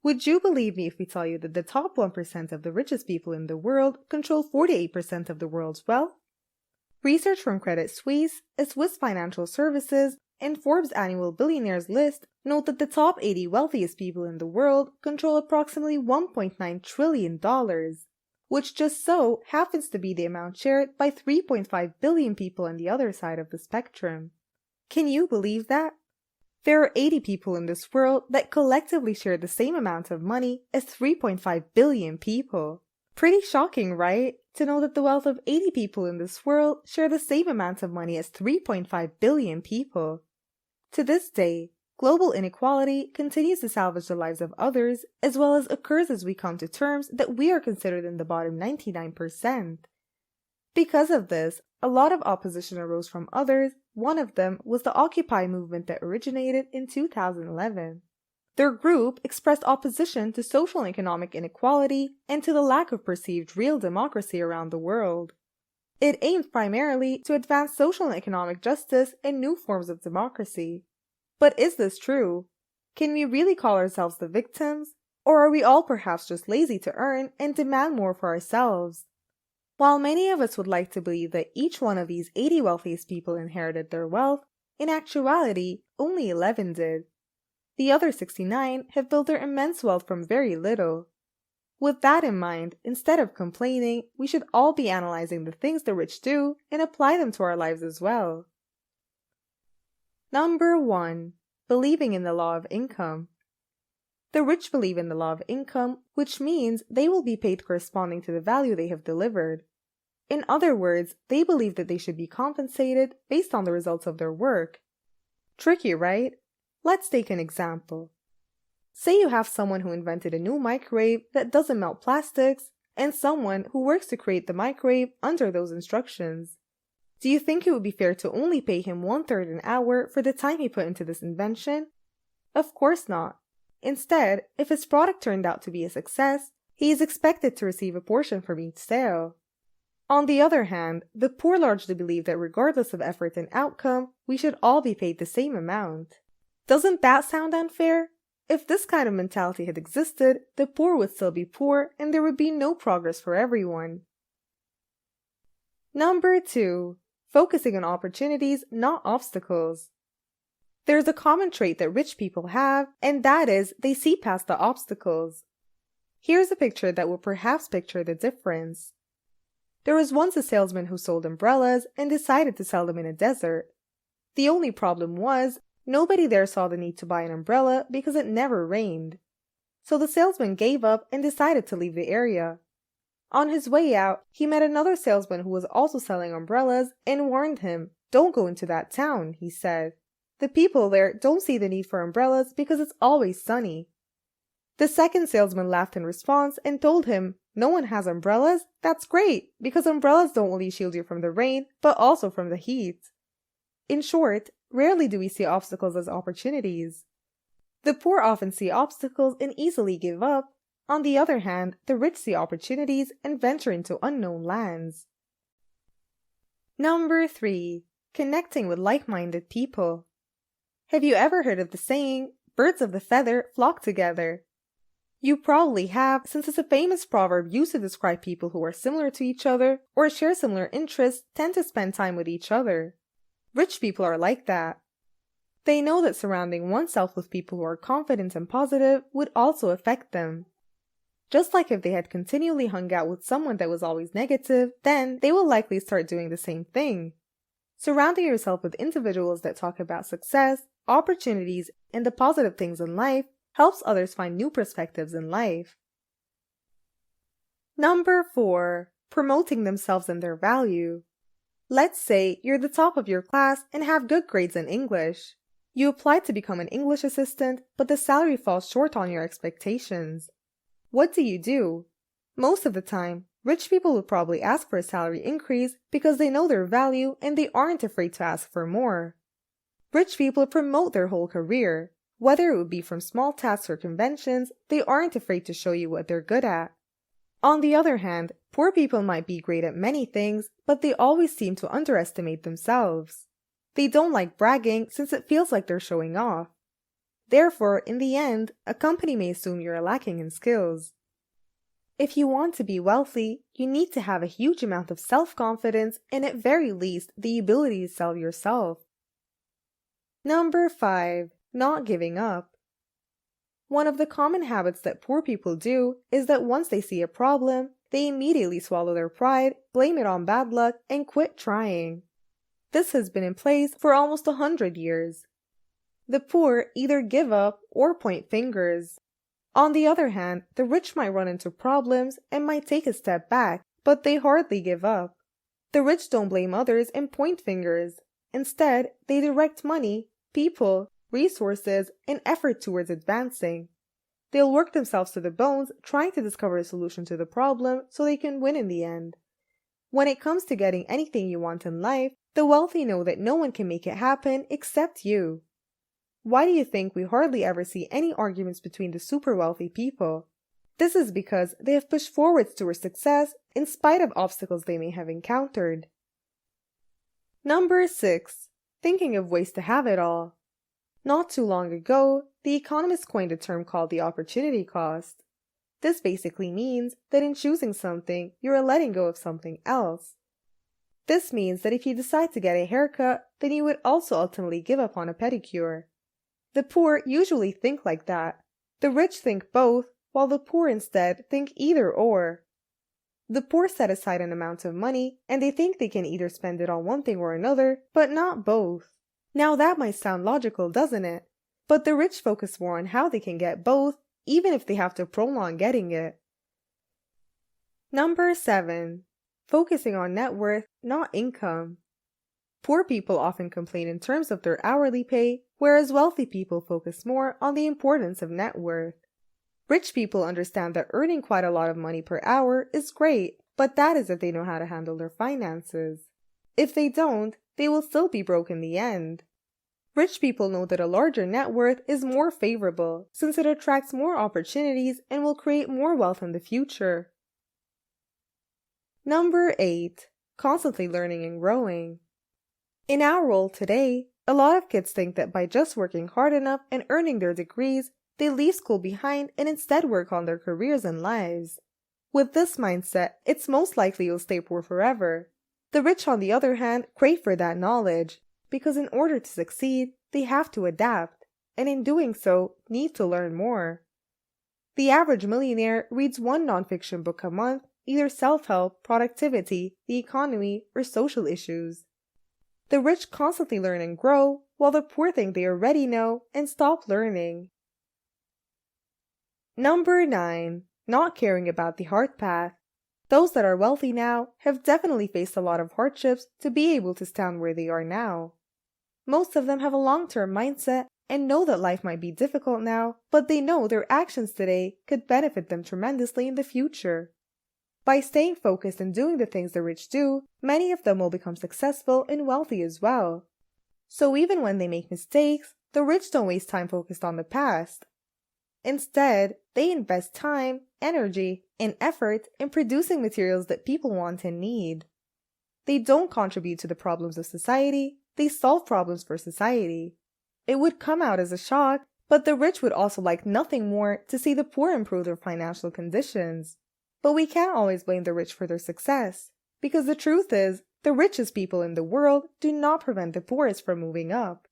Would you believe me if we tell you that the top 1% of the richest people in the world control 48% of the world's wealth? Research from Credit Suisse, Swiss Financial Services, and Forbes' annual billionaires list note that the top 80 wealthiest people in the world control approximately $1.9 trillion, which just so happens to be the amount shared by 3.5 billion people on the other side of the spectrum. Can you believe that? There are 80 people in this world that collectively share the same amount of money as 3.5 billion people. Pretty shocking, right? To know that the wealth of 80 people in this world share the same amount of money as 3.5 billion people. To this day, global inequality continues to salvage the lives of others, as well as occurs as we come to terms that we are considered in the bottom 99%. Because of this, a lot of opposition arose from others. One of them was the Occupy movement that originated in 2011. Their group expressed opposition to social and economic inequality and to the lack of perceived real democracy around the world. It aimed primarily to advance social and economic justice and new forms of democracy. But is this true? Can we really call ourselves the victims? Or are we all perhaps just lazy to earn and demand more for ourselves? While many of us would like to believe that each one of these 80 wealthiest people inherited their wealth, in actuality, only 11 did. The other 69 have built their immense wealth from very little. With that in mind, instead of complaining, we should all be analyzing the things the rich do and apply them to our lives as well. Number 1. Believing in the law of income. The rich believe in the law of income, which means they will be paid corresponding to the value they have delivered. In other words, they believe that they should be compensated based on the results of their work. Tricky, right? Let's take an example. Say you have someone who invented a new microwave that doesn't melt plastics, and someone who works to create the microwave under those instructions. Do you think it would be fair to only pay him 1/3 an hour for the time he put into this invention? Of course not. Instead, if his product turned out to be a success, he is expected to receive a portion from each sale. On the other hand, the poor largely believe that regardless of effort and outcome, we should all be paid the same amount. Doesn't that sound unfair? If this kind of mentality had existed, the poor would still be poor and there would be no progress for everyone. Number 2. Focusing on opportunities, not obstacles. There's a common trait that rich people have, and that is they see past the obstacles. Here's a picture that will perhaps picture the difference. There was once a salesman who sold umbrellas and decided to sell them in a desert. The only problem was, nobody there saw the need to buy an umbrella because it never rained. So the salesman gave up and decided to leave the area. On his way out, he met another salesman who was also selling umbrellas and warned him, "Don't go into that town," he said. "The people there don't see the need for umbrellas because it's always sunny." The second salesman laughed in response and told him, "No one has umbrellas? That's great, because umbrellas don't only shield you from the rain, but also from the heat." In short, rarely do we see obstacles as opportunities. The poor often see obstacles and easily give up. On the other hand, the rich see opportunities and venture into unknown lands. Number 3. Connecting with like-minded people. Have you ever heard of the saying, "Birds of the feather flock together"? You probably have, since it's a famous proverb used to describe people who are similar to each other or share similar interests tend to spend time with each other. Rich people are like that. They know that surrounding oneself with people who are confident and positive would also affect them. Just like if they had continually hung out with someone that was always negative, then they will likely start doing the same thing. Surrounding yourself with individuals that talk about success, opportunities, and the positive things in life helps others find new perspectives in life. Number 4. Promoting themselves and their value. Let's say you're the top of your class and have good grades in English. You apply to become an English assistant, but the salary falls short on your expectations. What do? Most of the time, rich people would probably ask for a salary increase because they know their value and they aren't afraid to ask for more. Rich people promote their whole career. Whether it would be from small tasks or conventions, they aren't afraid to show you what they're good at. On the other hand, poor people might be great at many things, but they always seem to underestimate themselves. They don't like bragging since it feels like they're showing off. Therefore, in the end, a company may assume you are lacking in skills. If you want to be wealthy, you need to have a huge amount of self-confidence and at very least the ability to sell yourself. Number 5. Not giving up. One of the common habits that poor people do is that once they see a problem, they immediately swallow their pride, blame it on bad luck, and quit trying. This has been in place for almost 100 years. The poor either give up or point fingers. On the other hand, the rich might run into problems and might take a step back, but they hardly give up. The rich don't blame others and point fingers. Instead, they direct money, people, resources, and effort towards advancing. They'll work themselves to the bones trying to discover a solution to the problem so they can win in the end. When it comes to getting anything you want in life, the wealthy know that no one can make it happen except you. Why do you think we hardly ever see any arguments between the super wealthy people? This is because they have pushed forwards towards success in spite of obstacles they may have encountered. Number 6. Thinking of ways to have it all. Not too long ago, the economists coined a term called the opportunity cost. This basically means that in choosing something, you are letting go of something else. This means that if you decide to get a haircut, then you would also ultimately give up on a pedicure. The poor usually think like that. The rich think both, while the poor instead think either or. The poor set aside an amount of money, and they think they can either spend it on one thing or another, but not both. Now that might sound logical, doesn't it? But the rich focus more on how they can get both, even if they have to prolong getting it. Number 7. Focusing on net worth, not income. Poor people often complain in terms of their hourly pay, whereas wealthy people focus more on the importance of net worth. Rich people understand that earning quite a lot of money per hour is great, but that is if they know how to handle their finances. If they don't, they will still be broke in the end. Rich people know that a larger net worth is more favorable, since it attracts more opportunities and will create more wealth in the future. Number 8. Constantly learning and growing. In our world today, a lot of kids think that by just working hard enough and earning their degrees, they leave school behind and instead work on their careers and lives. With this mindset, it's most likely you'll stay poor forever. The rich, on the other hand, crave for that knowledge, because in order to succeed, they have to adapt, and in doing so, need to learn more. The average millionaire reads one nonfiction book a month, either self-help, productivity, the economy, or social issues. The rich constantly learn and grow, while the poor think they already know and stop learning. Number 9. Not caring about the hard path. Those that are wealthy now have definitely faced a lot of hardships to be able to stand where they are now. Most of them have a long-term mindset and know that life might be difficult now, but they know their actions today could benefit them tremendously in the future. By staying focused and doing the things the rich do, many of them will become successful and wealthy as well. So even when they make mistakes, the rich don't waste time focused on the past. Instead, they invest time, energy, and effort in producing materials that people want and need. They don't contribute to the problems of society, they solve problems for society. It would come out as a shock, but the rich would also like nothing more to see the poor improve their financial conditions. But we can't always blame the rich for their success, because the truth is, the richest people in the world do not prevent the poorest from moving up.